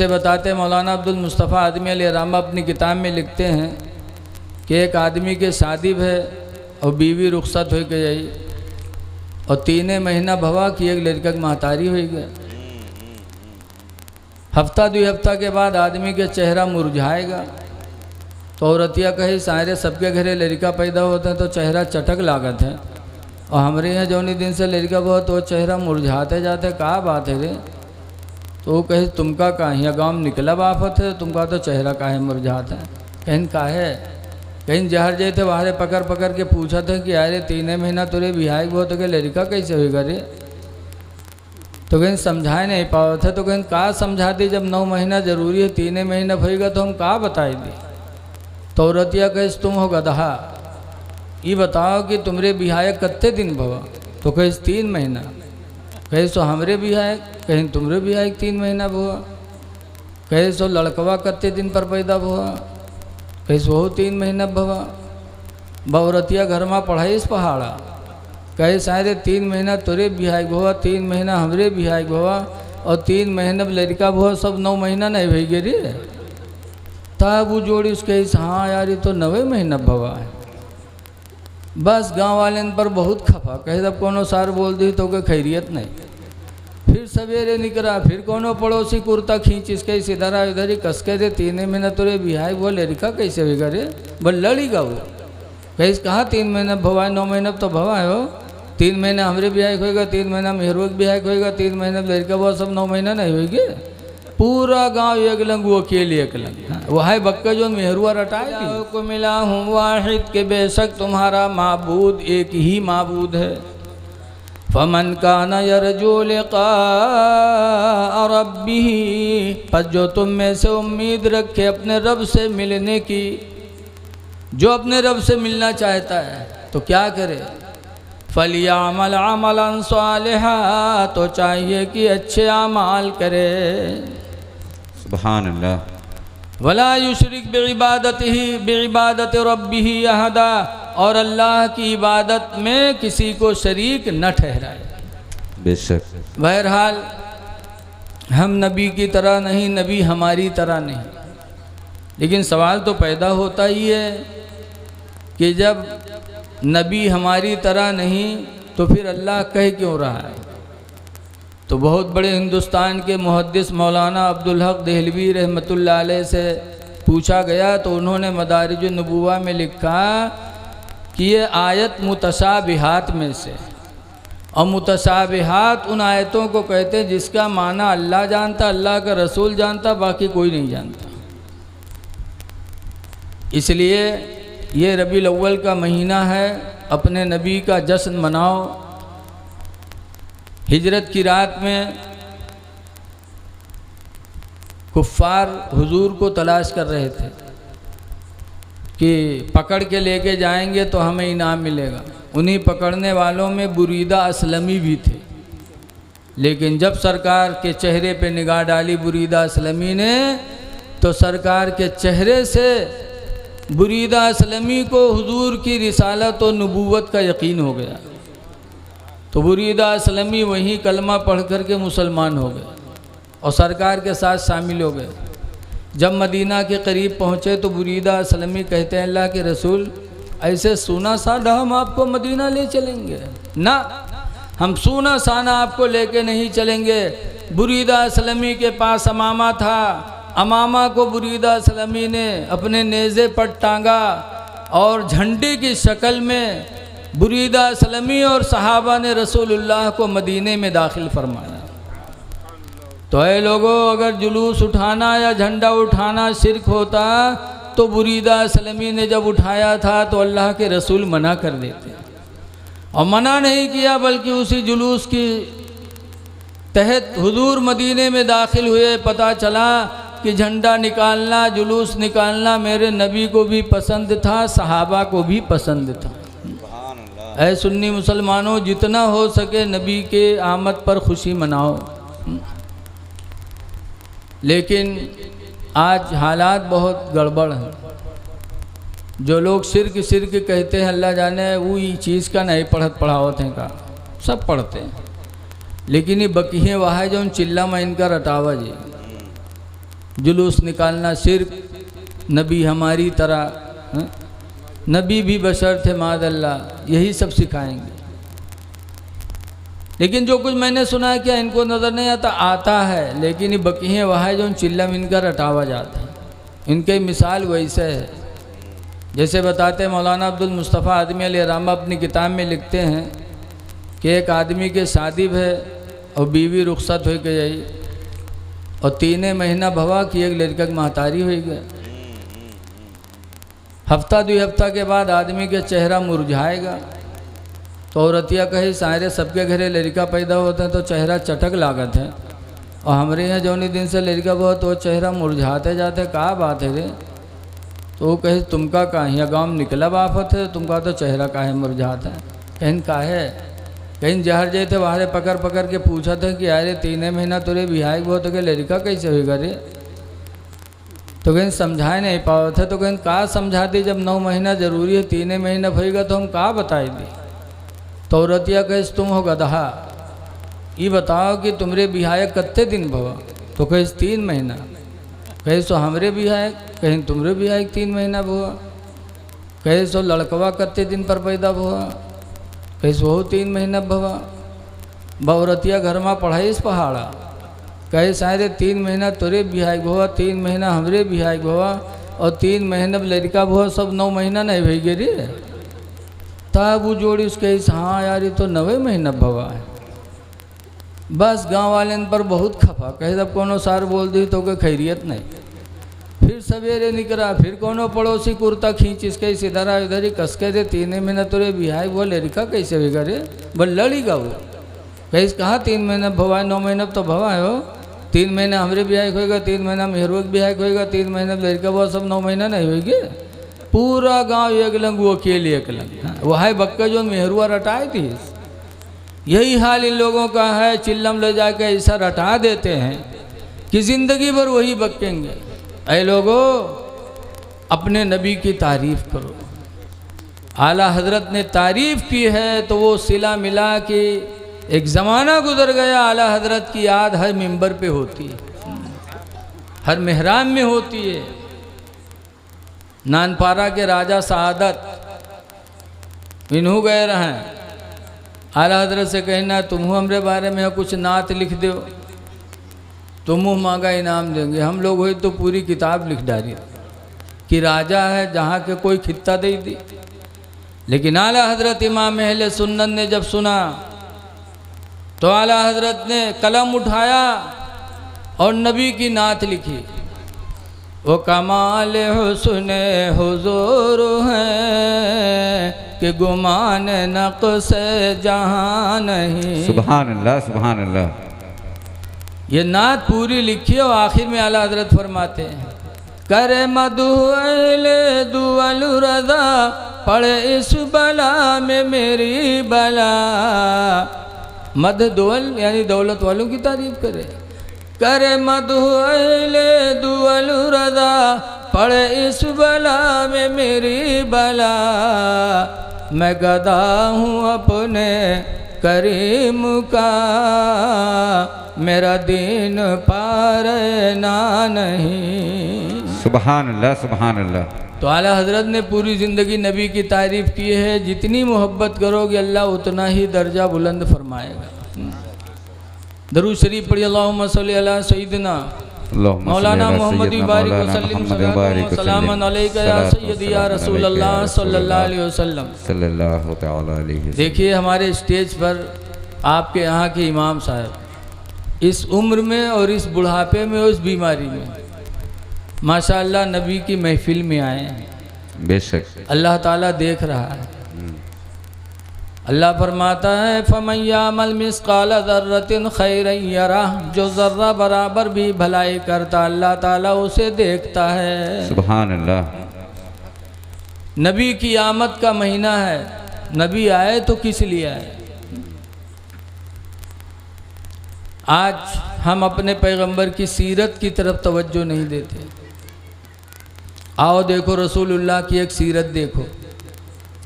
जैसे बताते मौलाना अब्दुल मुस्तफ़ा आदमी अलैहिर्रहमा अपनी किताब में लिखते हैं कि एक आदमी के शादी है और बीवी रुखसत हो गई और 3 महीना भवा कि एक लड़का महतारी हो गया। हफ्ता 2 हफ्ता के बाद आदमी के चेहरा मुरझाएगा। तो औरतिया कहे सारे सबके घरे लड़का पैदा होते हैं तो चेहरा चटक लागत है, और हमारे यहाँ जौनी दिन से लड़का बहुत तो चेहरा मुरझाते जाते, कहा बात है रे? तो वो कहे तुमका कहीं गाँव में निकला बाफत है, तुमका तो चेहरा काहे मुरझाता है? कहीं काहे? कहीं जहर जाए थे बाहर पकड़ पकड़ के पूछा था कि अरे 3 महीना तुरे बिहाई बहुत तो लड़का कैसे होगा रे? तो कहीं समझाए नहीं पाओ थे। तो कहीं कहा समझा दी, जब 9 महीना जरूरी है 3 महीना होएगा तो हम कहा बताई दी? तो औरतिया कहिस तुम हो गधा, ये बताओ कि तुमरे बिहाय कत्ते दिन भवा? तो कहिस 3 महीना। कहिस तो हमरे बिहाय, कहीं तुमरे बिहाय 3 महीना भवा। कहिस तो लड़कवा कत्ते दिन पर पैदा भवा? कहिस वो 3 महीना भवा। बौरतिया घर में पढ़ाईस पहाड़ा, कहे शायद 3 महीना तुरे बिहाय भवा, 3 महीना हमरे बिहाय भवा, और 3 महीना लड़का भवा, सब 9 महीना नहीं भई गे रे। तब वो जोड़ी उसके हाँ यार ये तो 9 महीना भवा है। बस गांव वाले पर बहुत खफा, कहे जब कोनो सार बोल दी तो के खैरियत नहीं। फिर सवेरे निकला, फिर कोनो पड़ोसी कुर्ता खींच इसके इधर इधर ही कस के दे 3 महीना तुरे बिहाय वो लड़का कैसे होगा रे? बोल लड़ीगा वो। कहीं कहा 3 महीना भवा, 9 महीना तो भवा है हो। 3 महीना हमरे बिहाय होएगा, 3 महीना मेहरुआ के बिहाय होएगा, 3 महीना लड़का वो सब 9 महीना नहीं होगी। पूरा गांव एक लंग, वो अकेले एक लंग। वह बक्का जो मेहरुआ रटाए को मिला हूँ वाहिद के बेशक तुम्हारा माबूद एक ही माबूद है। फमन काना यरजू लिक़ा रब्बिही, पर जो तुम में से उम्मीद रखे अपने रब से मिलने की, जो अपने रब से मिलना चाहता है तो क्या करे? फलियामल अमलन सालिहा, तो चाहिए कि अच्छे अमाल करे। सुभान अल्लाह। वला युशरिक बिइबादत रब्बिही अहदा, और अल्लाह की इबादत में किसी को शरीक न ठहराए। बेशक। बहरहाल हम नबी की तरह नहीं, नबी हमारी तरह नहीं, लेकिन सवाल तो पैदा होता ही है कि जब नबी हमारी तरह नहीं तो फिर अल्लाह कह क्यों रहा है? तो बहुत बड़े हिंदुस्तान के मुहद्दिस मौलाना अब्दुल हक देहलवी रहमतुल्लाह अलैह से पूछा गया तो उन्होंने मदारिज नबुवा में लिखा कि ये आयत मुतशाबिहात में से, और मुतशाबिहात उन आयतों को कहते हैं जिसका माना अल्लाह जानता, अल्लाह का रसूल जानता, बाकी कोई नहीं जानता। इसलिए ये रबीउल अव्वल का महीना है, अपने नबी का जश्न मनाओ। हिजरत की रात में कुफ्फार हुजूर को तलाश कर रहे थे कि पकड़ के लेके जाएंगे तो हमें इनाम मिलेगा। उन्हीं पकड़ने वालों में बुरीदा असलमी भी थे, लेकिन जब सरकार के चेहरे पे निगाह डाली बुरीदा असलमी ने, तो सरकार के चेहरे से बुरीदा असलमी को हुजूर की रिसालत और नबूवत का यकीन हो गया। तो बुरीदा असलमी वहीं कलमा पढ़ कर के मुसलमान हो गए और सरकार के साथ शामिल हो गए। जब मदीना के करीब पहुँचे तो बुरीदा असलमी कहते हैं अल्लाह के रसूल, ऐसे सोना साना हम आपको मदीना ले चलेंगे ना, हम सोना साना आपको लेके नहीं चलेंगे। बुरीदा असलमी के पास अमामा था, अमामा को बुरीदा असलमी ने अपने नेज़े पर टांगा और झंडे की शक्ल में बुरीदा असलमी और सहाबा ने रसूलुल्लाह को मदीने में दाखिल फरमाया। तो ऐ लोगों, अगर जुलूस उठाना या झंडा उठाना शिरक होता तो बुरीदा असलमी ने जब उठाया था तो अल्लाह के रसूल मना कर देते, और मना नहीं किया बल्कि उसी जुलूस की तहत हुजूर मदीने में दाखिल हुए। पता चला कि झंडा निकालना, जुलूस निकालना मेरे नबी को भी पसंद था, सहाबा को भी पसंद था। ऐ सुन्नी मुसलमानों, जितना हो सके नबी के आमद पर खुशी मनाओ। लेकिन आज हालात बहुत गड़बड़ हैं। जो लोग शिरक शिरक कहते हैं अल्लाह जाने वो ये चीज़ का नहीं पढ़ावत हैं का, सब पढ़ते हैं, लेकिन ये बकिए वाह जो चिल्ला में इनका रटावा जी। जुलूस निकालना शिर्क, नबी हमारी तरह, नबी भी बशर थे मादल्ला, यही सब सिखाएंगे। लेकिन जो कुछ मैंने सुना है क्या इनको नज़र नहीं आता? आता है, लेकिन ये बकियाँ वहाँ जो चिल्लम इनका रटावा जाता है। इनकी मिसाल वैसे है जैसे बताते हैं मौलाना अब्दुल मुस्तफ़ा आदमी अलैहिर्रहमा अपनी किताब में लिखते हैं कि एक आदमी के शादी है और बीवी रुखसत हो गई और 3 महीना भवा कि एक लड़का की महतारी हो गया। हफ्ता 2 हफ्ता के बाद आदमी के चेहरा मुरझाएगा तो औरतिया कही सारे सबके घरे लड़का पैदा होते हैं तो चेहरा चटक लागत है, और हमारे यहाँ जौनी दिन से लड़का बहुत वो चेहरा मुरझाते जाते, कहा बात है रे? तो वो कहे तुमका कहाँ यहाँ गाँव में निकला बाफत है, तुमका तो चेहरा काहे मुरझाता है? कहीं काहे? कहीं जहर जाए थे वहाँ पकड़ पकड़ के पूछा था कि यारे 3 महीना तुरे बिहाई बहुत हो गया, लड़का कैसे होगा रे? तो कहीं समझाए नहीं पाओ थे, तो कहीं कहा समझा दी जब 9 महीना जरूरी है, 3 महीना होगा तो हम कहा बताई दी? तो औरतिया कहे तुम हो गधा, ये बताओ कि तुमरे बिहाय कत्ते दिन भवा? तो कहे 3 महीना। कहे सो हमरे बिहाय, कहीं तुमरे बिहाय 3 महीना भवा। कहे सो लड़कवा कत्ते दिन पर पैदा भवा? कहे सो 3 महीना भवा। बौरतिया घर में पढ़ाई पहाड़ा, कहे शायद 3 महीना तोरे बिहाय भवा, 3 महीना हमरे बिहाय भवा, और 3 महीना लड़का भवा, सब 9 महीना नहीं भई गे रे। तब वो जोड़ी उसके हाँ यार ये तो 9 महीना भवा है। बस गांव वाले पर बहुत खफा, कहे जब कोनो सार बोल दी तो के खैरियत नहीं। फिर सवेरे निकला, फिर कोनो पड़ोसी कुर्ता खींच इसके इधर आ इधर ही कस के दे 3 महीना तुरे बिहाय वो लड़का कैसे होगा रे? बोल लड़ीगा वो। कहे कहा 3 महीना भवा है, 9 महीना तो भवा है हो। 3 महीना हमरे बिहाय होएगा, 3 महीना मेहरुआ बिहाय होएगा, 3 महीना लड़का वो, सब 9 महीना नहीं होगी। पूरा गांव एक लंग वो अकेले एक लंग, वह है बक्का जो मेहरुआ रटाई थी। यही हाल इन लोगों का है, चिल्लम ले जाके ऐसा रटा देते हैं कि ज़िंदगी भर वही बकेंगे। ऐ लोगों अपने नबी की तारीफ़ करो। आला हजरत ने तारीफ़ की है तो वो सिला मिला कि एक ज़माना गुजर गया, आला हजरत की याद हर मिंबर पे होती है, हर मेहराब में होती है। नानपारा के राजा सआदत इन्हू गए रहें, आला हजरत से कहना तुम हमरे बारे में कुछ नात लिख दो, तुम मांगा इनाम देंगे। हम लोग हुई तो पूरी किताब लिख डाली कि राजा है जहाँ के कोई खित्ता दे दी। लेकिन आला हजरत इमाम अहले सुन्नत ने जब सुना तो आला हजरत ने कलम उठाया और नबी की नात लिखी। वो कमाल हुस्ने हुजूर है कि गुमान नक़्स जहाँ नहीं। सुभान अल्लाह, सुभान अल्लाह। ये नात पूरी लिखी और आखिर में आला हजरत फरमाते हैं करे मदुअले दुअल रज़ा, पढ़े इस बला में मेरी बला। मद दुअल यानी दौलत वालों की तारीफ करे, करे मदुअले दुअल रज़ा, पढ़े इस बला में मेरी बला। मैं गदा हूँ अपने करीम का, मेरा दीन पार ना नहीं। सुभान अल्लाह, सुभान अल्लाह। तो आला हजरत ने पूरी ज़िंदगी नबी की तारीफ़ की है। जितनी मोहब्बत करोगे अल्लाह उतना ही दर्जा बुलंद फरमाएगा। दरूद शरीफ पढ़िए, अल्लाहुम्मा सल्ली अला सय्यिदिना मौलाना मोहम्मद बारिक वसल्लम सलामन अलैका या सय्यदी या रसूल अल्लाह सल्लल्लाहु अलैहि वसल्लम सल्लल्लाहु तआला अलैहि वसल्लम। देखिए हमारे स्टेज पर आपके यहाँ के इमाम साहब इस उम्र में और इस बुढ़ापे में और इस बीमारी में माशाअल्लाह नबी की महफिल में आए हैं। बेशक अल्लाह ताला देख रहा है। अल्लाह फरमाता है फमन यामल मिस्काल ज़र्रतिन खैरन यरह, जो ज़र्रा बराबर भी भलाई करता अल्लाह ताला उसे देखता है। सुभान अल्लाह। नबी की आमद का महीना है। नबी आए तो किस लिए आए? आज हम अपने पैगंबर की सीरत की तरफ तवज्जो नहीं देते। आओ देखो रसूलुल्लाह की एक सीरत देखो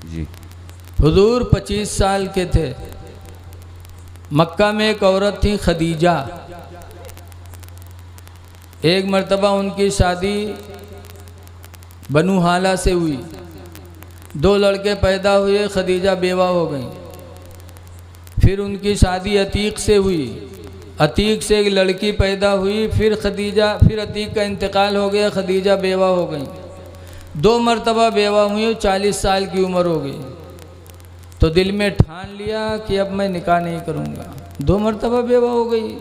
जी। हुजूर 25 साल के थे। मक्का में एक औरत थी खदीजा। एक मर्तबा उनकी शादी बनु हाला से हुई, 2 लड़के पैदा हुए, खदीजा बेवा हो गई। फिर उनकी शादी अतीक से हुई, अतीक से एक लड़की पैदा हुई, फिर अतीक का इंतकाल हो गया, खदीजा बेवा हो गई। 2 मर्तबा बेवा हुई, 40 साल की उम्र हो गई। तो दिल में ठान लिया कि अब मैं निकाह नहीं करूँगा। 2 मर्तबा बेवा हो गई,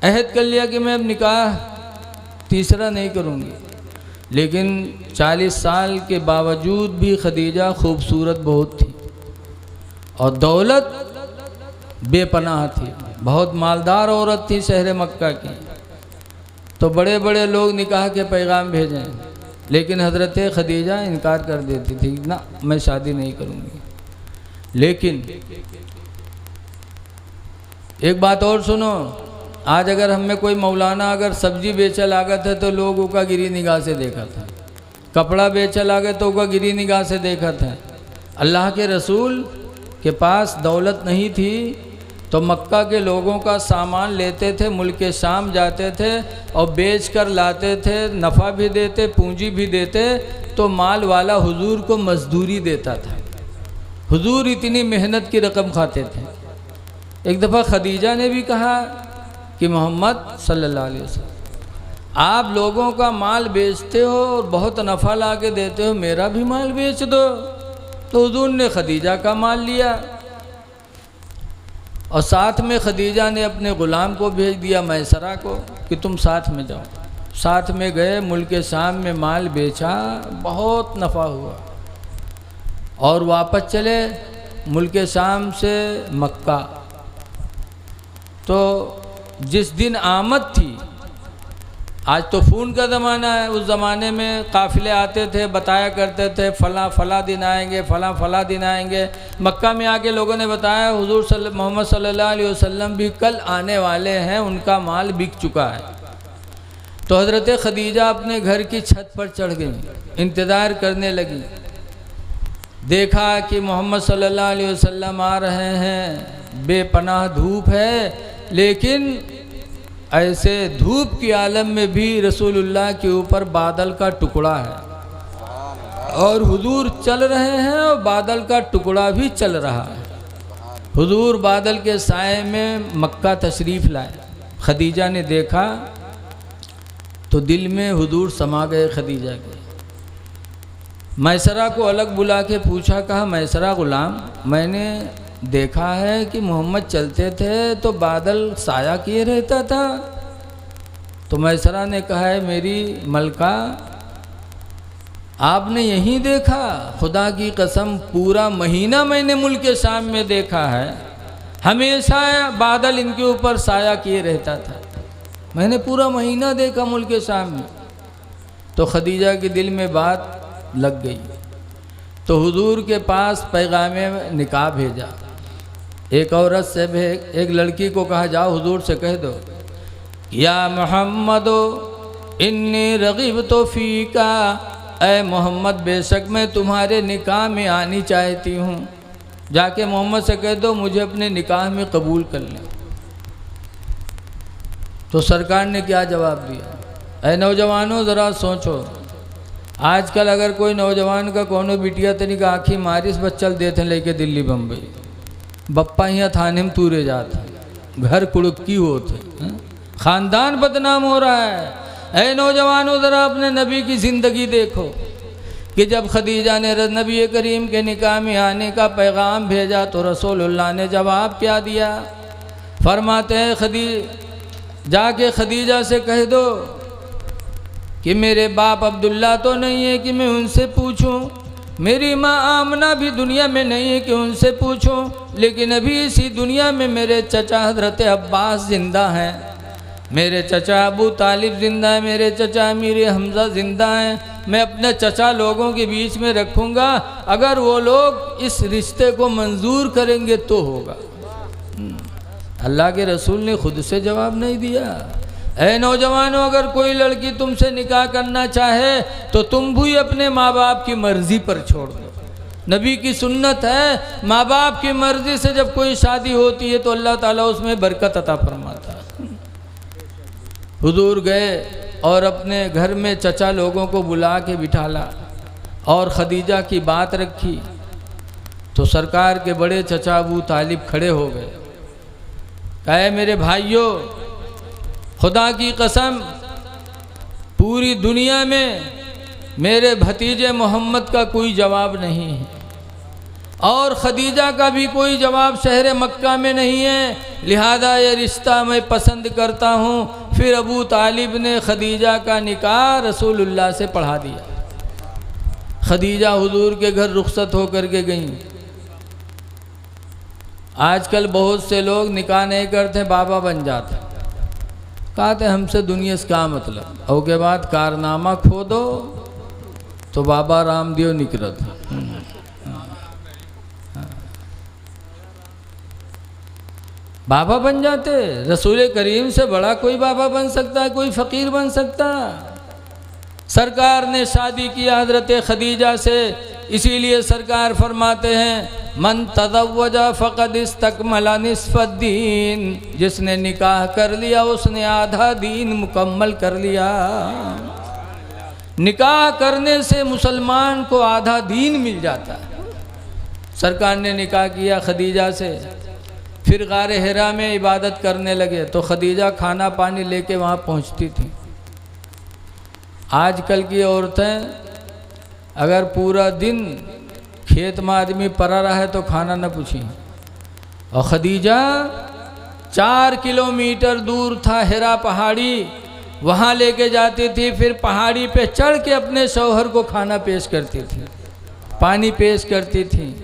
अहद कर लिया कि मैं अब निकाह तीसरा नहीं करूँगी। लेकिन 40 साल के बावजूद भी खदीजा खूबसूरत बहुत थी और दौलत बेपनाह थी, बहुत मालदार औरत थी शहर मक्का की। तो बड़े बड़े लोग निकाह के पैगाम भेजें, लेकिन हज़रत खदीजा इनकार कर देती थी, ना मैं शादी नहीं करूँगी। लेकिन एक बात और सुनो, आज अगर हम में कोई मौलाना अगर सब्जी बेचा लागत है तो लोग उसका गिरी निगाह से देखा था, कपड़ा बेचा लागत तो उसका गिरी निगाह से देखा था। अल्लाह के रसूल के पास दौलत नहीं थी तो मक्का के लोगों का सामान लेते थे, मुल्क शाम जाते थे और बेच कर लाते थे, नफ़ा भी देते, पूंजी भी देते, तो माल वाला हुजूर को मजदूरी देता था। हुजूर इतनी मेहनत की रकम खाते थे। एक दफ़ा खदीजा ने भी कहा कि मोहम्मद सल्लल्लाहु अलैहि वसल्लम, आप लोगों का माल बेचते हो और बहुत नफ़ा ला के देते हो, मेरा भी माल बेच दो। तो हुजूर ने खदीजा का माल लिया और साथ में खदीजा ने अपने ग़ुलाम को भेज दिया मैसरा को कि तुम साथ में जाओ। साथ में गए, मुल्क शाम में माल बेचा, बहुत नफ़ा हुआ और वापस चले मुल्क शाम से मक्का। तो जिस दिन आमद थी, आज तो फ़ोन का ज़माना है, उस ज़माने में काफ़िले आते थे, बताया करते थे फ़ला दिन आएंगे, फ़ला दिन आएंगे। मक्का में आके लोगों ने बताया हुज़ूर मोहम्मद सल्लल्लाहु अलैहि वसल्लम भी कल आने वाले हैं, उनका माल बिक चुका है। तो हज़रत खदीजा अपने घर की छत पर चढ़ गई, इंतज़ार करने लगी। देखा कि मोहम्मद सल्लल्लाहु अलैहि वसल्लम आ रहे हैं, बेपनाह धूप है, लेकिन ऐसे धूप के आलम में भी रसूलुल्लाह के ऊपर बादल का टुकड़ा है और हुजूर चल रहे हैं और बादल का टुकड़ा भी चल रहा है। हुजूर बादल के साए में मक्का तशरीफ़ लाए। खदीजा ने देखा तो दिल में हुजूर समा गए खदीजा के। मैसरा को अलग बुला के पूछा, कहा मैसरा ग़ुलाम, मैंने देखा है कि मोहम्मद चलते थे तो बादल साया किए रहता था। तो मैसरा ने कहा है मेरी मलका, आपने यहीं देखा? खुदा की कसम पूरा महीना मैंने मुल्क शाम में देखा है, हमेशा बादल इनके ऊपर साया किए रहता था। मैंने पूरा महीना देखा मुल्क शाम में। तो खदीजा के दिल में बात लग गई, तो हुजूर के पास पैगामे निकाह भेजा। एक औरत से एक लड़की को कहा जाओ हुजूर से कह दो, या मोहम्मदो इन्नी रग़िब तो फ़ीका, ऐ मोहम्मद बेशक मैं तुम्हारे निकाह में आनी चाहती हूँ। जाके मोहम्मद से कह दो मुझे अपने निकाह में कबूल कर लें। तो सरकार ने क्या जवाब दिया? ऐ नौजवानों ज़रा सोचो, आजकल अगर कोई नौजवान का कोनो बिटिया तनिका आँखी मारिस बच्चल देते लेके दिल्ली बम्बई, बप्पा यहाँ थाने में तूरे जाते, घर कुड़की होते, ख़ानदान बदनाम हो रहा है। ऐ नौजवानों ज़रा अपने नबी की ज़िंदगी देखो कि जब खदीजा ने नबी करीम के निकाह में आने का पैगाम भेजा तो रसूलुल्लाह ने जवाब क्या दिया? फरमाते हैं जाके खदीजा से कह दो कि मेरे बाप अब्दुल्ला तो नहीं है कि मैं उनसे पूछूं, मेरी माँ आमना भी दुनिया में नहीं है कि उनसे पूछूं, लेकिन अभी इसी दुनिया में मेरे चचा हज़रत अब्बास ज़िंदा हैं, मेरे चचा अबू तालिब ज़िंदा है, मेरे चचा अमीर हमज़ा ज़िंदा हैं। मैं अपने चचा लोगों के बीच में रखूँगा, अगर वो लोग इस रिश्ते को मंजूर करेंगे तो होगा। अल्लाह के रसूल ने खुद से जवाब नहीं दिया। ऐ नौजवानों, अगर कोई लड़की तुमसे निकाह करना चाहे तो तुम भी अपने माँ बाप की मर्ज़ी पर छोड़ दो। नबी की सुन्नत है, माँ बाप की मर्ज़ी से जब कोई शादी होती है तो अल्लाह ताला उसमें बरकत अता फरमाता है। हुजूर गए और अपने घर में चचा लोगों को बुला के बिठाला और खदीजा की बात रखी। तो सरकार के बड़े चचा अबू तालिब खड़े हो गए। कहे मेरे भाइयों, खुदा की कसम पूरी दुनिया में मेरे भतीजे मोहम्मद का कोई जवाब नहीं है और खदीजा का भी कोई जवाब शहर मक्का में नहीं है, लिहाजा ये रिश्ता मैं पसंद करता हूँ। फिर अबू तालिब ने खदीजा का निकाह रसूलुल्लाह से पढ़ा दिया। खदीजा हुजूर के घर रुखसत होकर के गईं। आजकल बहुत से लोग निकाह नहीं करते, बाबा बन जाते। कहते हमसे दुनिया से क्या मतलब, और के बाद कारनामा खो दो तो बाबा रामदेव निकलत। बाबा बन जाते। रसूल करीम से बड़ा कोई बाबा बन सकता है, कोई फ़कीर बन सकता। सरकार ने शादी किया हज़रत खदीजा से, इसीलिए सरकार फरमाते हैं मन तज़व्वजा फ़क़द इस्तकमला निस्फ़द्दीन, जिसने निकाह कर लिया उसने आधा दीन मुकम्मल कर लिया। निकाह करने से मुसलमान को आधा दीन मिल जाता है। सरकार ने निकाह किया खदीजा से, फिर गारे हिरा में इबादत करने लगे। तो खदीजा खाना पानी लेके वहाँ पहुँचती थी। आजकल की औरतें अगर पूरा दिन खेत में आदमी पड़ा रहा है तो खाना न पूछी, और खदीजा 4 किलोमीटर दूर था हिरा पहाड़ी, वहाँ लेके जाती थी। फिर पहाड़ी पे चढ़ के अपने शौहर को खाना पेश करती थी, पानी पेश करती थी।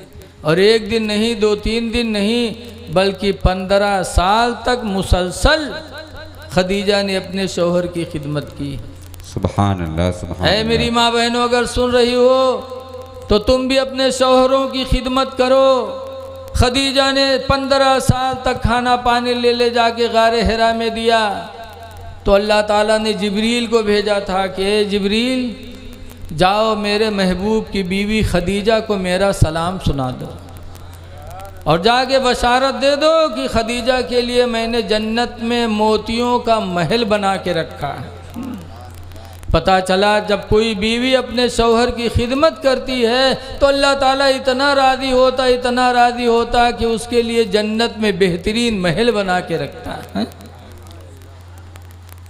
और एक दिन नहीं, 2-3 दिन नहीं, बल्कि 15 साल तक मुसलसल खदीजा ने अपने शौहर की खिदमत की। सुभान अल्लाह, सुभान है मेरी माँ बहनों, अगर सुन रही हो तो तुम भी अपने शौहरों की खिदमत करो। खदीजा ने 15 साल तक खाना पानी ले जाके गारे हिरा में दिया। तो अल्लाह ताला ने जिब्रील को भेजा था कि ए जिब्रील, जाओ मेरे महबूब की बीवी खदीजा को मेरा सलाम सुना दो और जाके बशारत दे दो कि खदीजा के लिए मैंने जन्नत में मोतियों का महल बना के रखा है। पता चला जब कोई बीवी अपने शौहर की खिदमत करती है तो अल्लाह ताला इतना राज़ी होता, इतना राज़ी होता कि उसके लिए जन्नत में बेहतरीन महल बना के रखता है।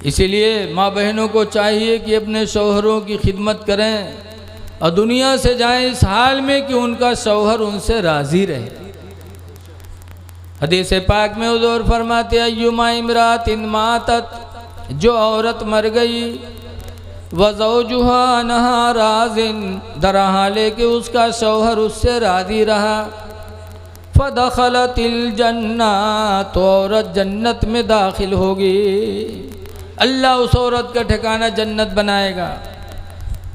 इसीलिए माँ बहनों को चाहिए कि अपने शौहरों की खिदमत करें और दुनिया से जाएं इस हाल में कि उनका शौहर उनसे राज़ी रहे। हदीस पाक में हुज़ूर फरमाते अय्युमा इमरातिन मातत, जो औरत मर गई, वज़ौजुहा अनहा राज़िन, दरहाले के उसका शौहर उससे राज़ी रहा, फ़दख़लतिल जन्ना, तो औरत जन्नत में दाखिल होगी। अल्लाह उस औरत का ठिकाना जन्नत बनाएगा।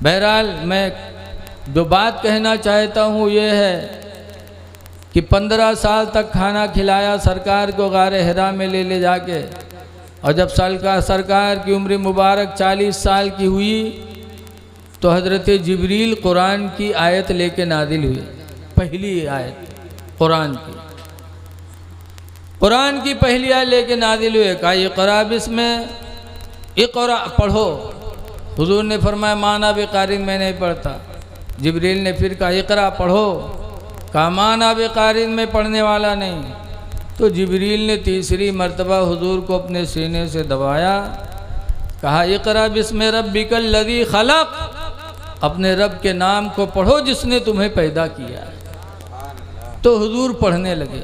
बहरहाल मैं जो बात कहना चाहता हूँ ये है कि 15 साल तक खाना खिलाया सरकार को गारे हिरा में ले जाके, और जब सरकार की उम्र मुबारक 40 साल की हुई तो हज़रत जिब्रील कुरान की आयत लेके नाजिल हुई। पहली आयत कुरान की पहली आयत लेके नाजिल हुए। कहा इक़रा बिस्मिल्लाह, इक़रा पढ़ो। हुजूर ने फरमाया माना बेकारिन मैं नहीं पढ़ता। जिब्रील ने फिर कहा इक़रा पढ़ो। कहा माना बेकारिन में पढ़ने वाला नहीं। तो जिब्रील ने तीसरी मर्तबा हुजूर को अपने सीने से दबाया, कहा इक़रा बिस्मि रब्बिकल लज़ी खलक़, अपने रब के नाम को पढ़ो जिसने तुम्हें पैदा किया। तो हुजूर पढ़ने लगे।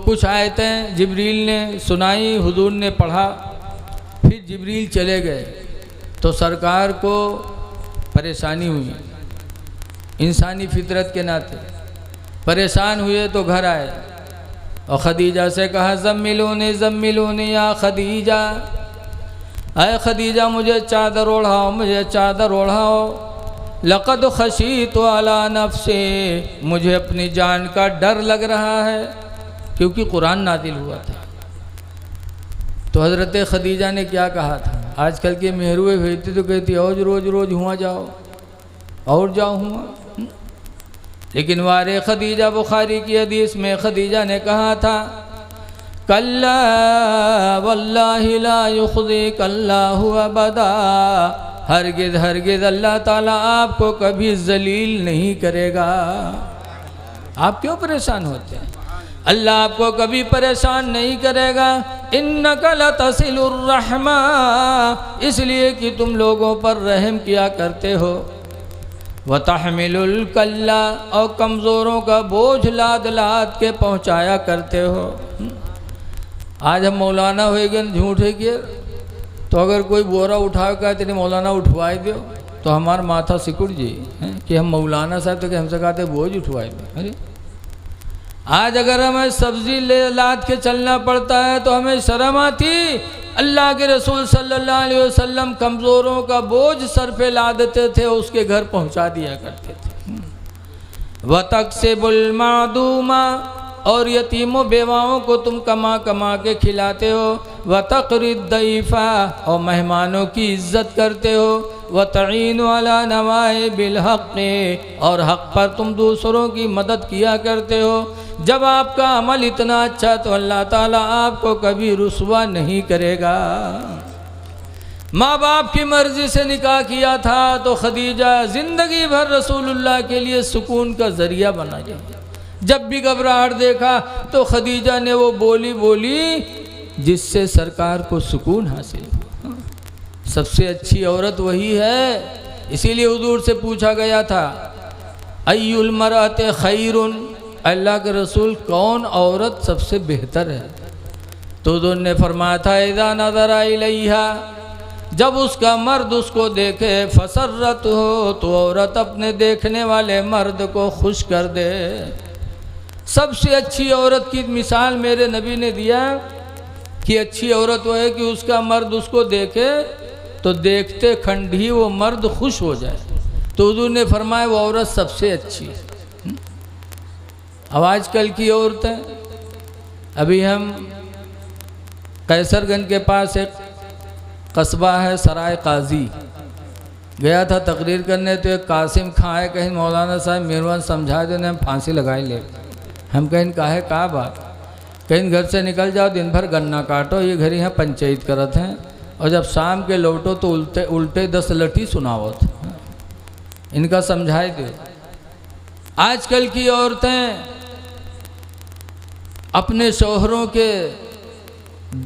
कुछ आयतें जिब्रील ने सुनाई, हुजूर ने पढ़ा, फिर जिब्रील चले गए। तो सरकार को परेशानी हुई, इंसानी फितरत के नाते परेशान हुए तो घर आए और खदीजा से कहा ज़म्मिलूनी या खदीजा, अय खदीजा मुझे चादर ओढ़ाओ, मुझे चादर ओढ़ाओ। लक़द खशीतु अला नफ़्सी, मुझे अपनी जान का डर लग रहा है, क्योंकि कुरान नाज़िल हुआ था। तो हज़रत खदीजा ने क्या कहा था, आजकल के मेहरुए भेजती तो कहती और रोज़ हुआ जाओ और जाओ हुआ। लेकिन वारे खदीजा बुखारी की हदीस में खदीजा ने कहा था कल्ला वल्लाहि ला युख़ज़िकल्लाहु अबदा, हरगिज़ हरगिज़ अल्लाह ताला आपको कभी ज़लील नहीं करेगा। आप क्यों परेशान होते हैं? अल्लाह आपको कभी परेशान नहीं करेगा। इन्नका लतसिलुर रहमा, इसलिए कि तुम लोगों पर रहम किया करते हो। व तहमिलुल कल्ला, और कमज़ोरों का बोझ लाद लाद के पहुँचाया करते हो। आज हम मौलाना हो गए झूठ है कि तो अगर कोई बोरा उठाओ का तेरे मौलाना उठवाए दो तो हमारा माथा सिकुड़ जी कि हम मौलाना साहब तो कि हमसे कहते बोझ उठवाए दो। अरे आज अगर हमें सब्जी ले लाद के चलना पड़ता है तो हमें शर्म आती। अल्लाह के रसूल सल्लल्लाहु अलैहि वसल्लम कमज़ोरों का बोझ सर पे लादते थे, उसके घर पहुंचा दिया करते थे। व तक्सिबुल मादूमा, और यतीमों बेवाओं को तुम कमा कमा के खिलाते हो। व तक़रिद दईफ़ा, और मेहमानों की इज़्ज़त करते हो। व तईनु अला नवाइबिल हक़, और हक़ पर तुम दूसरों की मदद किया करते हो। जब आपका अमल इतना अच्छा तो अल्लाह ताला आपको कभी रुस्वा नहीं करेगा। माँ बाप की मर्ज़ी से निकाह किया था तो खदीजा ज़िंदगी भर रसूलुल्लाह के लिए सुकून का ज़रिया बना गई। जब भी घबराहट देखा तो खदीजा ने वो बोली बोली जिससे सरकार को सुकून हासिल हुआ। सबसे अच्छी औरत वही है। इसीलिए हुजूर से पूछा गया था अय्युल मरअति खैरुन, अल्लाह के रसूल कौन औरत सबसे बेहतर है? तो उन्होंने फरमाया था इज़ा नज़रा इलैहा, जब उसका मर्द उसको देखे, फसर्रत हो, तो औरत अपने देखने वाले मर्द को खुश कर दे। सबसे अच्छी औरत की मिसाल मेरे नबी ने दिया कि अच्छी औरत वो है कि उसका मर्द उसको देखे तो देखते खंड ही वो मर्द खुश हो जाए। तो हुजूर ने फरमाया वो औरत सबसे अच्छी है। अब आजकल की औरतें, अभी हम कैसरगंज के पास एक कस्बा है सराय काजी, गया था तकरीर करने तो एक कासिम खां है, कहीं मौलाना साहब मेरवान समझा देने हम फांसी लगाई ले। हम कहीं काहे का बात, कहीं घर से निकल जाओ दिन भर गन्ना काटो, ये घर यहाँ पंचायत करत हैं, और जब शाम के लौटो तो उल्टे उल्टे 10 लठी सुनावत। इनका समझाए दो। आजकल की औरतें अपने शौहरों के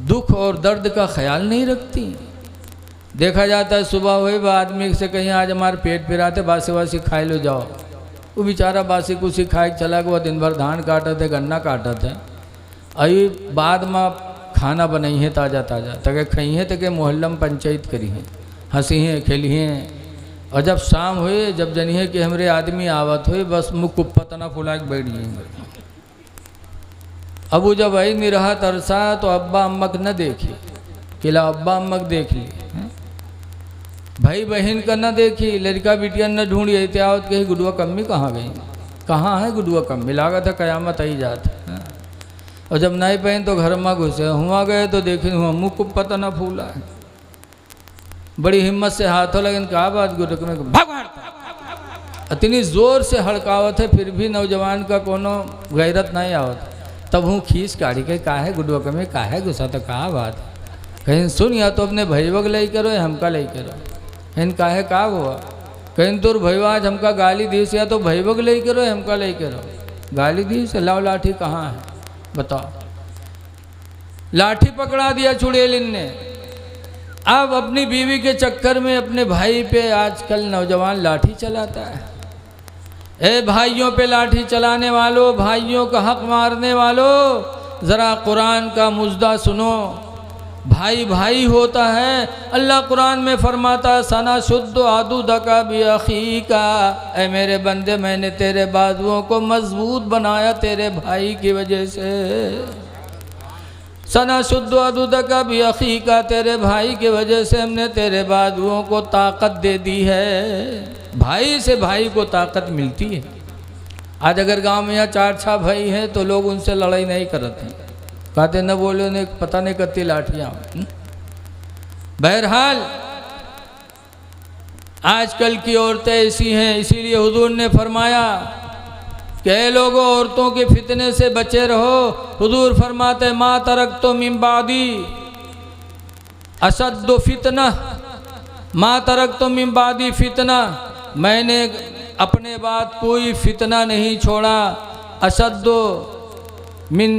दुख और दर्द का ख्याल नहीं रखती। देखा जाता है सुबह हुई आदमी से कहीं आज हमारे पेट पिराते बासी वासी खाए लो जाओ, वो बेचारा बासी कुछ खाए चला गया, दिन भर धान काटे थे गन्ना काटे थे, अभी बाद में खाना बनाई है ताज़ा ताज़ा तक खई है तक मोहल्ला में पंचायत करी है, हंसी हैं खेली हैं। और जब शाम हुए जब जनिए कि हमरे आदमी आवत हुए बस मुँह कुप्पा तना फुला के बैठ गई। अब वो जब आई नहीं रहा तरसा तो अब्बा अम्मक न देखी, किला अब्बा अम्मक देख ली, भाई बहन का न देखी, लड़का बिटिया न ढूंढी एहतियात कही गुडुआ कम्मी कहाँ गई, कहाँ है गुडुआ कम्मी, लागा था क़यामत आई जात। और जब नहीं पहन तो घर में घुसे, हुआ गए तो देखी हुआ मुँह कुप्पा तना फूला है। बड़ी हिम्मत से हाथों लगे, कहा बात गुडुक में भगवान इतनी ज़ोर से हड़कावत है फिर भी नौजवान का कोनो गैरत नहीं आवत। तब हूँ खींच काढ़ी के काहे गुडुआ कमे काहे गुस्सा तो कहा बात, कहीं सुन या तो अपने भैया के लई करो या हमका लई करो, इन काहे का हुआ, कहीं तुर भैया आज हमका गाली दी से या तो भैया के लई करो या हमका लई करो, गाली दी से लाओ लाठी कहाँ है बताओ। लाठी पकड़ा दिया चुड़ैलिन ने। अब अपनी बीवी के चक्कर में अपने भाई पे आजकल नौजवान लाठी चलाता है। ए भाइयों पे लाठी चलाने वालों, भाइयों का हक मारने वालों, ज़रा कुरान का मुजदा सुनो। भाई भाई होता है। अल्लाह कुरान में फरमाता सना शुद्ध आदू दका भी अखी का, ए मेरे बंदे मैंने तेरे बाजुओं को मजबूत बनाया तेरे भाई की वजह से। सना शुद्ध आदू दका भी अखी का, तेरे भाई की वजह से हमने तेरे बाजुओं को ताकत दे दी है। भाई से भाई को ताकत मिलती है। आज अगर गांव में यहाँ 4-6 भाई हैं तो लोग उनसे लड़ाई नहीं करते, कहते न बोले ने पता नहीं कत्ती लाठियाँ। बहरहाल आजकल की औरतें ऐसी हैं, इसीलिए हुजूर ने फरमाया कह लोगों औरतों के फितने से बचे रहो। हुजूर फरमाते मा तरक तो मिन बादी अशद्दु फितना, मा तरक तो मिन बादी फितना, मैंने अपने बाद कोई फितना नहीं छोड़ा। अशद्दु मिन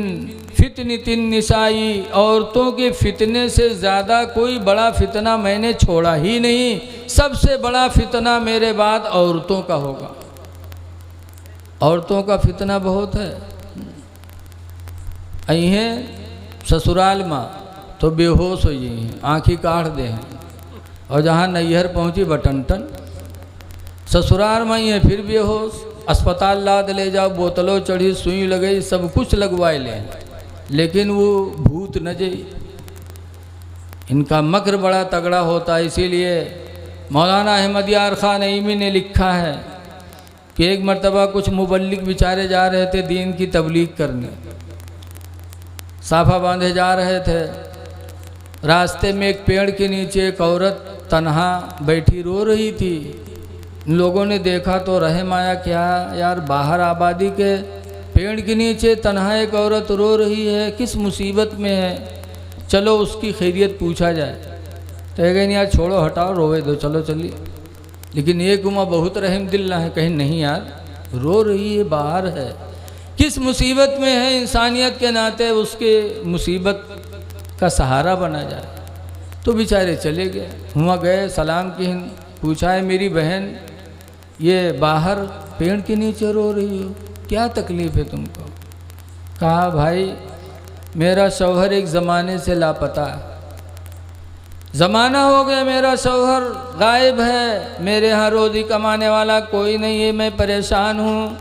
फितनतिन निसाई, औरतों के फितने से ज़्यादा कोई बड़ा फितना मैंने छोड़ा ही नहीं। सबसे बड़ा फितना मेरे बाद औरतों का होगा। औरतों का फितना बहुत है। अहें ससुराल माँ तो बेहोश हो गई, आँखी काढ़ दे हैं, और जहाँ नैहर पहुँची बटनटन, ससुराल में ये फिर बेहोश, अस्पताल लाद ले जाओ, बोतलों चढ़ी, सुई लगी, सब कुछ लगवाए ले, लेकिन वो भूत न जाई। इनका मकर बड़ा तगड़ा होता है। इसीलिए मौलाना अहमद यार खान नईमी ने लिखा है कि एक मर्तबा कुछ मुबल्लिग बेचारे जा रहे थे दीन की तबलीग करने, साफा बांधे जा रहे थे। रास्ते में एक पेड़ के नीचे एक औरत तन्हा बैठी रो रही थी। लोगों ने देखा तो रहम आया, क्या यार बाहर आबादी के पेड़ के नीचे तन्हा एक औरत रो रही है, किस मुसीबत में है, चलो उसकी खैरियत पूछा जाए। तो कहें नहीं यार छोड़ो हटाओ, रोवे दो, चलो चलिए। लेकिन एक उमा बहुत रहम दिल है, कहीं नहीं यार रो रही है, बाहर है, किस मुसीबत में है, इंसानियत के नाते उसके मुसीबत का सहारा बना जाए। तो बेचारे चले गए, हुआ गए, सलाम की, पूछा है मेरी बहन ये बाहर पेड़ के नीचे रो रही हो, क्या तकलीफ़ है तुमको? कहा भाई मेरा शौहर एक ज़माने से लापता है, ज़माना हो गया मेरा शौहर गायब है, मेरे यहाँ रोज़ी कमाने वाला कोई नहीं है, मैं परेशान हूँ।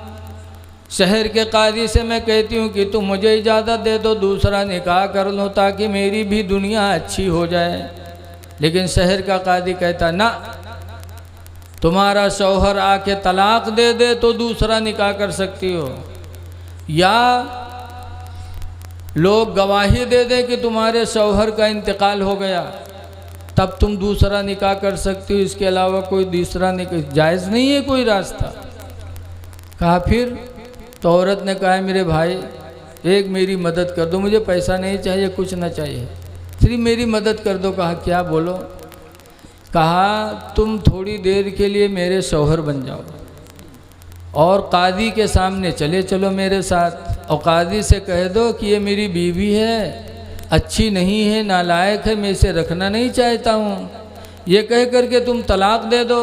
शहर के काजी से मैं कहती हूँ कि तुम मुझे इजाज़त दे दो, दूसरा निकाह कर लो ताकि मेरी भी दुनिया अच्छी हो जाए। लेकिन शहर का काजी कहता ना, तुम्हारा शौहर आके तलाक दे दे तो दूसरा निकाह कर सकती हो, या लोग गवाही दे दे कि तुम्हारे शौहर का इंतकाल हो गया, तब तुम दूसरा निकाह कर सकती हो, इसके अलावा कोई दूसरा निकाह जायज़ नहीं है कोई रास्ता। कहा फिर? तो औरत ने कहा मेरे भाई एक मेरी मदद कर दो, मुझे पैसा नहीं चाहिए, कुछ ना चाहिए, सिर्फ मेरी मदद कर दो। कहा क्या? बोलो। कहा तुम थोड़ी देर के लिए मेरे शौहर बन जाओ और काजी के सामने चले चलो मेरे साथ, और काजी से कह दो कि ये मेरी बीवी है, अच्छी नहीं है, नालायक है, मैं इसे रखना नहीं चाहता हूँ, ये कह करके तुम तलाक दे दो।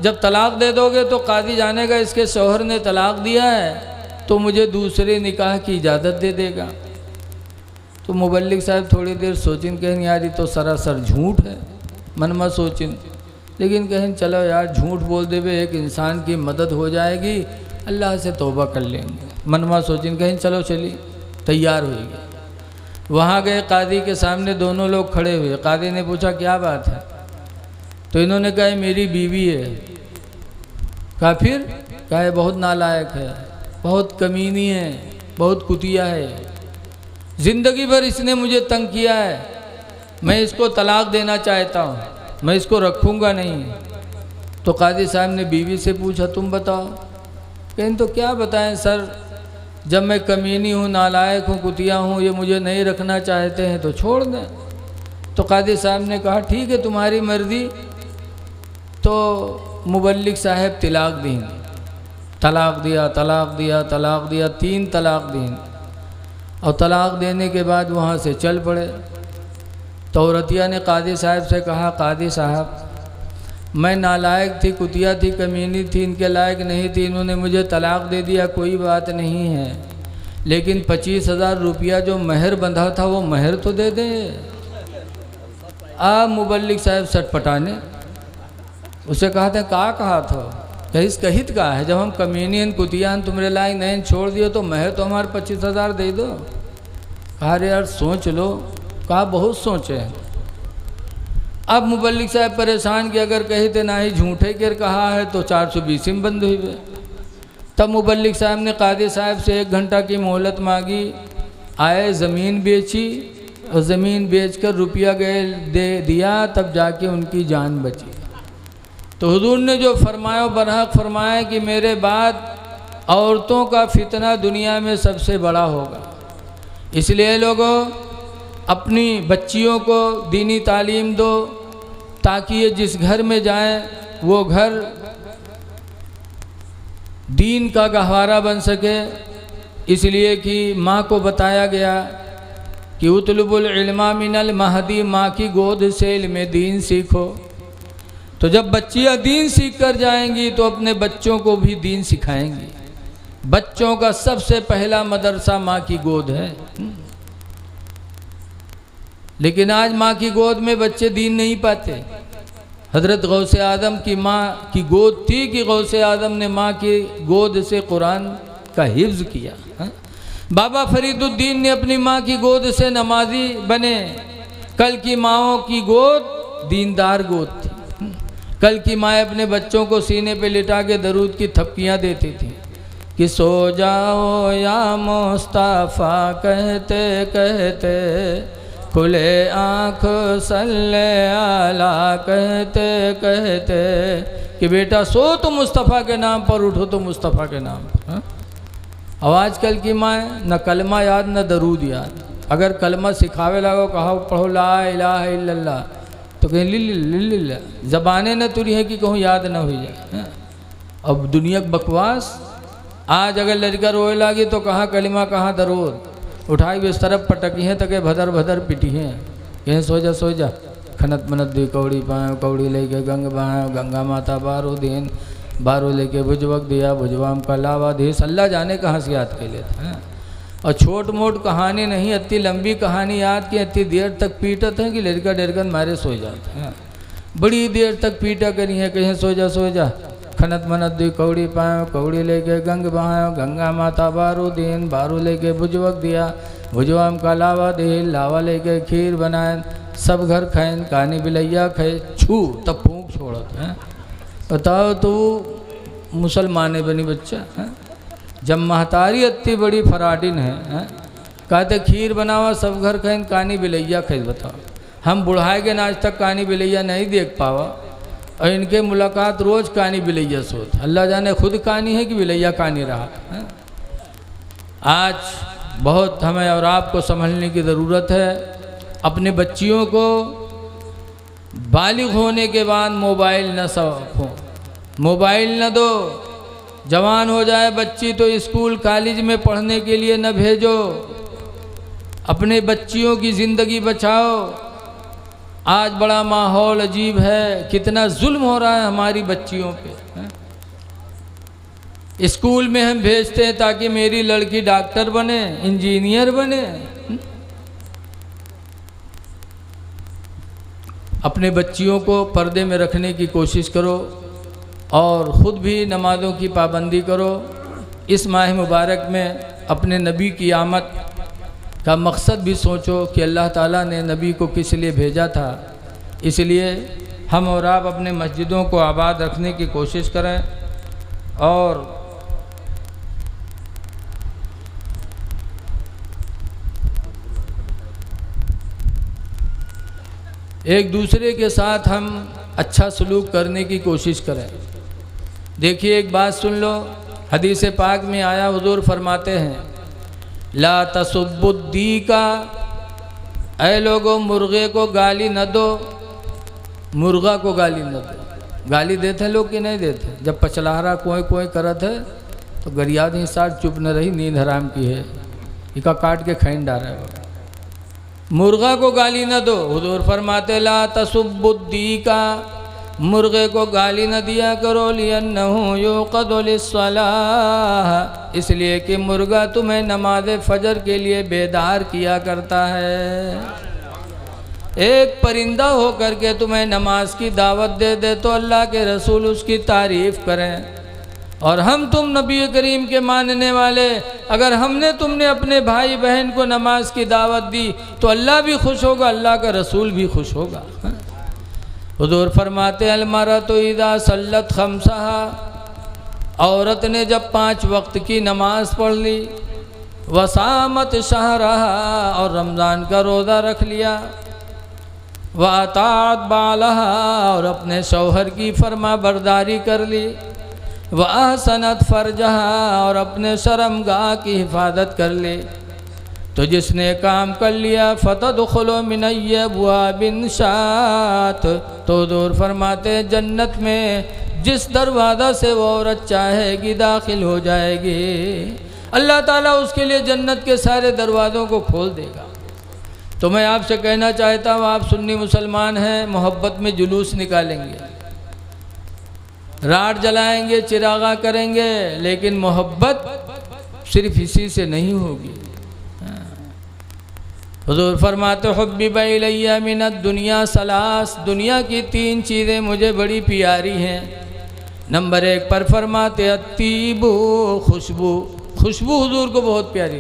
जब तलाक दे दोगे तो काजी जानेगा इसके शौहर ने तलाक दिया है, तो मुझे दूसरे निकाह की इजाज़त दे देगा। तो मुबल्लिग साहब थोड़ी देर सोचिन, कहें यार ये तो सरासर झूठ है, मन में सोचिन, लेकिन कहें चलो यार झूठ बोल देवे एक इंसान की मदद हो जाएगी, अल्लाह से तौबा कर लेंगे। मन में सोचिन, कहें चलो चली, तैयार हुई गए। वहाँ गए, कादी के सामने दोनों लोग खड़े हुए। कादी ने पूछा क्या बात है? तो इन्होंने कहा मेरी बीवी है। कहा फिर? कहा बहुत नालायक है, बहुत कमीनी है, बहुत कुतिया है, ज़िंदगी भर इसने मुझे तंग किया है, मैं इसको तलाक देना चाहता हूँ, मैं इसको रखूँगा नहीं। तो काजी साहब ने बीवी से पूछा तुम बताओ। कहें तो क्या बताएं सर, जब मैं कमीनी हूँ, नालायक हूँ, कुतिया हूँ, ये मुझे नहीं रखना चाहते हैं तो छोड़ दें। तो काजी साहब ने कहा ठीक है तुम्हारी मर्ज़ी। तो मुबल्लिग साहब तलाक दी, तलाक दिया, तलाक दिया, तलाक दिया, 3 तलाक दी। और तलाक देने के बाद वहाँ से चल पड़े। तो औरतिया ने कादी साहब से कहा कादी साहब मैं नालायक थी, कुतिया थी, कमीनी थी, इनके लायक नहीं थी, इन्होंने मुझे तलाक दे दिया, कोई बात नहीं है, लेकिन 25,000 रुपया जो महर बंधा था वो महर तो दे दे। मुबल्लिग साहब सटपटाने उसे कहा था कहा था? कहिस कहित का है, जब हम कमीनियन कुतियान तुम्हारे लायक नहीं छोड़ दिए तो महर तो हमारे 25,000 दे दो। कहा रे यार सोच लो। कहा बहुत सोचे हैं। अब मुबल्लिग साहब परेशान कि अगर कहे थे ना ही झूठे कर कहा है तो 420 में बंद हुए। तब मुबल्लिग साहब ने कादी साहब से 1 घंटा की मोहलत मांगी, आए ज़मीन बेची और ज़मीन बेचकर रुपया गए दे दिया, तब जाके उनकी जान बची। तो हुजूर ने जो फरमाया बरहक फरमाया कि मेरे बाद औरतों का फितना दुनिया में सबसे बड़ा होगा। इसलिए लोगों अपनी बच्चियों को दीनी तालीम दो, ताकि ये जिस घर में जाएं वो घर दीन का गहवारा बन सके। इसलिए कि माँ को बताया गया कि उतलुबुल इल्मा मिनल महदी, माँ की गोद से इल्म दीन सीखो। तो जब बच्चियाँ दीन सीख कर जाएंगी तो अपने बच्चों को भी दीन सिखाएंगी। बच्चों का सबसे पहला मदरसा माँ की गोद है। लेकिन आज माँ की गोद में बच्चे दीन नहीं पाते। हज़रत गौसे आदम की माँ की गोद थी कि गौसे आदम ने माँ की गोद से कुरान का हिफ्ज़ किया। बाबा फरीदुद्दीन ने अपनी माँ की गोद से नमाजी बने। कल की माँओं की गोद दीनदार गोद थी। कल की माँ अपने बच्चों को सीने पे लिटा के दरूद की थपकियाँ देती थी कि सो जाओ या मुस्तफ़ा कहते कहते, खुले आँख सल्ले आला कहते कहते, कि बेटा सो तो मुस्तफ़ा के नाम पर, उठो तो मुस्तफ़ा के नाम पर। अब आजकल की माँ न कलमा याद न दरूद याद। अगर कलमा सिखावे लगो, कहो पढ़ो ला इलाहा इल्लल्लाह, तो कहीं लिल्ला ज़बानें न तुरी है कि कहूँ याद न हो जाए। अब दुनिया बकवास। आज अगर लड़का रोए लागी तो कहाँ कलिमा कहाँ दरूद, उठाई इस तरफ पटकी हैं तक भदर भदर पिटी हैं। कहीं सो जा खनत मनत दी कौड़ी पाए, कौड़ी लेके गंग बाए, गंगा माता बारो दिन, बारो लेके भुजवक दिया, भुजवाम का लावा दी। अल्लाह जाने कहाँ से याद कर लेते हैं। और छोट मोट कहानी नहीं, इतनी लंबी कहानी याद की, इतनी देर तक पीटत है कि लड़का डरकर मारे सो जाते हैं। बड़ी देर तक पीटा करी है, कहीं सो जा खनत मनत दी कौड़ी पाए, कौड़ी लेके गंग बहायो, गंगा माता बारो दिन, बारो लेके भुजवक दिया, भुजवाम का लावा दे, लावा लेके खीर बनाए, सब घर खाएं, कहानी बिलैया खाए, छू तब फूंक छोड़त हैं। बताओ तो मुसलमाने बनी बच्चा है। जब महतारी इतनी बड़ी फराडिन है, कहते खीर बनावा सब घर खाएं, कहानी बिलैया खाए। बताओ हम बुढ़ाए के आज तक कहानी बिलैया नहीं देख पावा, और इनके मुलाकात रोज़ कहानी बिलैया से होता। अल्लाह जाने खुद कहानी है कि बिलैया कहानी रहा है। आज बहुत हमें और आपको संभलने की ज़रूरत है। अपने बच्चियों को बालिग होने के बाद मोबाइल न सौंपो, मोबाइल न दो। जवान हो जाए बच्ची तो स्कूल कॉलेज में पढ़ने के लिए न भेजो। अपने बच्चियों की ज़िंदगी बचाओ। आज बड़ा माहौल अजीब है, कितना जुल्म हो रहा है हमारी बच्चियों पे। स्कूल में हम भेजते हैं ताकि मेरी लड़की डॉक्टर बने, इंजीनियर बने। अपने बच्चियों को पर्दे में रखने की कोशिश करो और ख़ुद भी नमाज़ों की पाबंदी करो। इस माह मुबारक में अपने नबी की आमद का मकसद भी सोचो कि अल्लाह ताला ने नबी को किस लिए भेजा था। इसलिए हम और आप अपने मस्जिदों को आबाद रखने की कोशिश करें और एक दूसरे के साथ हम अच्छा सलूक करने की कोशिश करें। देखिए एक बात सुन लो, हदीस पाक में आया, हुजूर फरमाते हैं ला तसुब्बुद्दी का, ऐ लोगों मुर्गे को गाली न दो, मुर्गा को गाली न दो। गाली देते हैं लोग कि नहीं देते? जब पचलहरा कोई कोई करत है तो गरियाद ही साथ चुप न रही, नींद हराम की है, इका काट के खैन डाल रहा है। मुर्गा को गाली न दो। हुजूर फरमाते ला तसुब्बुद्दी का, मुर्गे को गाली न दिया करो, लियन्नहु युक़दु लिस्सलाह, इसलिए कि मुर्गा तुम्हें नमाज फजर के लिए बेदार किया करता है। एक परिंदा हो करके तुम्हें नमाज की दावत दे दे तो अल्लाह के रसूल उसकी तारीफ़ करें। और हम तुम नबी करीम के मानने वाले, अगर हमने तुमने अपने भाई बहन को नमाज की दावत दी तो अल्लाह भी खुश होगा, अल्लाह का रसूल भी खुश होगा। हुजूर फरमाते अलमरा तो इदा सल्लत खमसहा, औरत ने जब 5 वक्त की नमाज पढ़ ली, वसामत शहरहा, और रमज़ान का रोज़ा रख लिया, वातात बालहा, और अपने शौहर की फरमा बरदारी कर ली, व ahsanat फरजहा, और अपने शर्मगाह की हिफाजत कर ले। तो जिसने काम कर लिया फ़तदख़ुलु मिन अब्वाबिन शात, तो दूर फरमाते जन्नत में जिस दरवाज़ा से वो औरत चाहेगी दाखिल हो जाएगी, अल्लाह ताला उसके लिए जन्नत के सारे दरवाज़ों को खोल देगा। तो मैं आपसे कहना चाहता हूँ, आप सुन्नी मुसलमान हैं, मोहब्बत में जुलूस निकालेंगे, राड जलाएंगे, चिरागा करेंगे, लेकिन मोहब्बत सिर्फ इसी से नहीं होगी। हुज़ूर फरमाते हुब्बिबा इलैया मिनद दुनिया सलास, दुनिया की 3 चीज़ें मुझे बड़ी प्यारी हैं। नंबर 1 पर फरमाते अत्तीबु, खुशबू, खुशबू हुज़ूर को बहुत प्यारी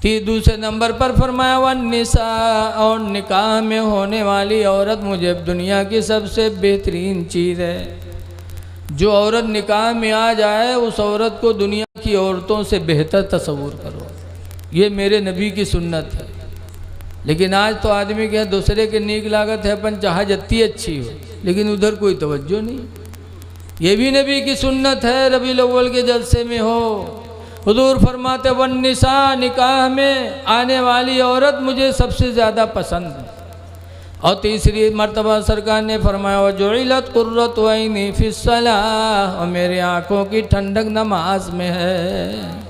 थी। दूसरे नंबर पर फरमाया वन निसा, और निकाह में होने वाली औरत मुझे दुनिया की सबसे बेहतरीन चीज़ है। जो औरत निकाह में आ जाए उस औरत को दुनिया की औरतों से बेहतर तस्वूर करो, ये मेरे नबी की सुन्नत है। लेकिन आज तो आदमी के दूसरे के नीक लागत है, अपन चाह जत्ती अच्छी हो, लेकिन उधर कोई तवज्जो नहीं। ये भी नबी की सुन्नत है, रबीउल अव्वल के जलसे में हो। हुज़ूर फरमाते वन निसा, निकाह में आने वाली औरत मुझे सबसे ज़्यादा पसंद है। और तीसरी मर्तबा सरकार ने फरमाया वजुइलत कुर्रतु ऐनी फिस्सलाह, और मेरी आँखों की ठंडक नमाज में है।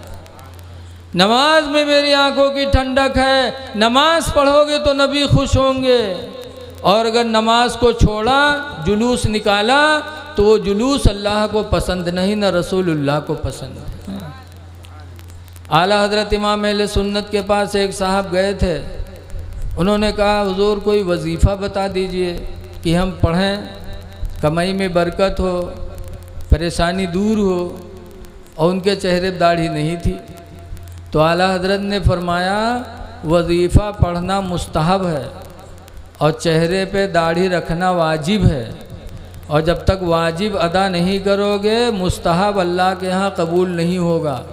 नमाज में मेरी आंखों की ठंडक है। नमाज पढ़ोगे तो नबी खुश होंगे, और अगर नमाज को छोड़ा, जुलूस निकाला, तो वो जुलूस अल्लाह को पसंद नहीं, न रसूलुल्लाह को पसंद है। आला हज़रत इमाम अहले सुन्नत के पास एक साहब गए थे। उन्होंने कहा हुज़ूर कोई वजीफ़ा बता दीजिए कि हम पढ़ें, कमाई में बरकत हो, परेशानी दूर हो। और उनके चेहरे पर दाढ़ी नहीं थी। तो आला हज़रत ने फरमाया वजीफ़ा पढ़ना मुस्तहब है और चेहरे पे दाढ़ी रखना वाजिब है, और जब तक वाजिब अदा नहीं करोगे मुस्तहब अल्लाह के यहाँ कबूल नहीं होगा।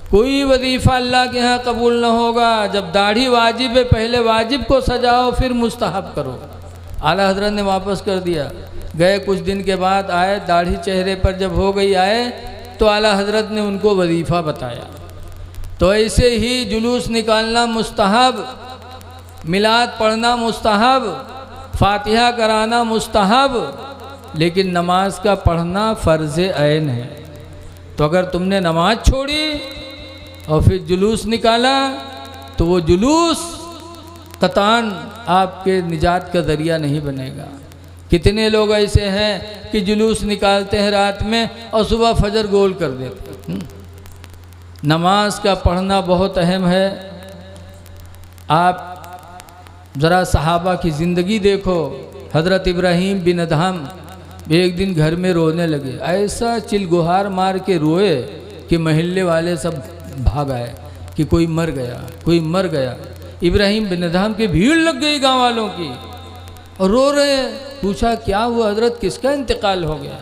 कोई वजीफ़ा अल्लाह के यहाँ कबूल न होगा। जब दाढ़ी वाजिब है, पहले वाजिब को सजाओ फिर मुस्तहब करो। आला हज़रत ने वापस कर दिया। गए कुछ दिन के बाद आए, दाढ़ी चेहरे पर जब हो गई आए, तो आला हज़रत ने उनको वजीफ़ा बताया। तो ऐसे ही जुलूस निकालना मुस्तहब, मिलाद पढ़ना मुस्तहब, फातिहा कराना मुस्तहब, लेकिन नमाज का पढ़ना फ़र्ज़ ऐन है। तो अगर तुमने नमाज छोड़ी और फिर जुलूस निकाला, तो वो जुलूस कतान आपके निजात का ज़रिया नहीं बनेगा। कितने लोग ऐसे हैं कि जुलूस निकालते हैं रात में और सुबह फजर गोल कर देते हैं। नमाज का पढ़ना बहुत अहम है। आप ज़रा सहाबा की ज़िंदगी देखो। हज़रत इब्राहीम बिन अदहम एक दिन घर में रोने लगे, ऐसा चिलगुहार मार के रोए कि महल्ले वाले सब भाग आए कि कोई मर गया, कोई मर गया। इब्राहीम बिन अदहम की भीड़ लग गई गांव वालों की और रो रहे। पूछा क्या हुआ हज़रत, किसका इंतकाल हो गया?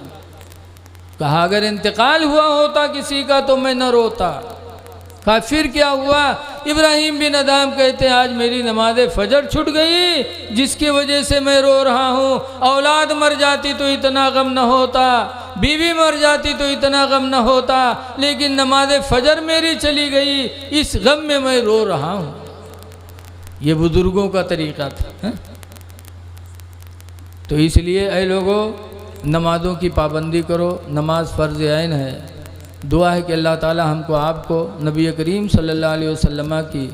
कहा अगर इंतकाल हुआ होता किसी का तो मैं न रोता। कहा फिर क्या हुआ? इब्राहीम बिन अदहम कहते हैं आज मेरी नमाज फजर छूट गई, जिसकी वजह से मैं रो रहा हूँ। औलाद मर जाती तो इतना गम न होता, बीवी मर जाती तो इतना गम न होता, लेकिन नमाज फजर मेरी चली गई, इस गम में मैं रो रहा हूँ। ये बुजुर्गों का तरीका था, है? तो इसलिए ऐ लोगों, नमाज़ों की पाबंदी करो। नमाज फ़र्ज़ ऐन है। दुआ है कि अल्लाह ताला हमको आपको नबी करीम सल्लल्लाहु अलैहि वसल्लम की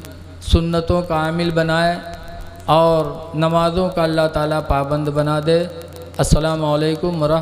सुन्नतों का आमिल बनाए और नमाज़ों का अल्लाह ताला पाबंद बना दे। अस्सलामु अलैकुम व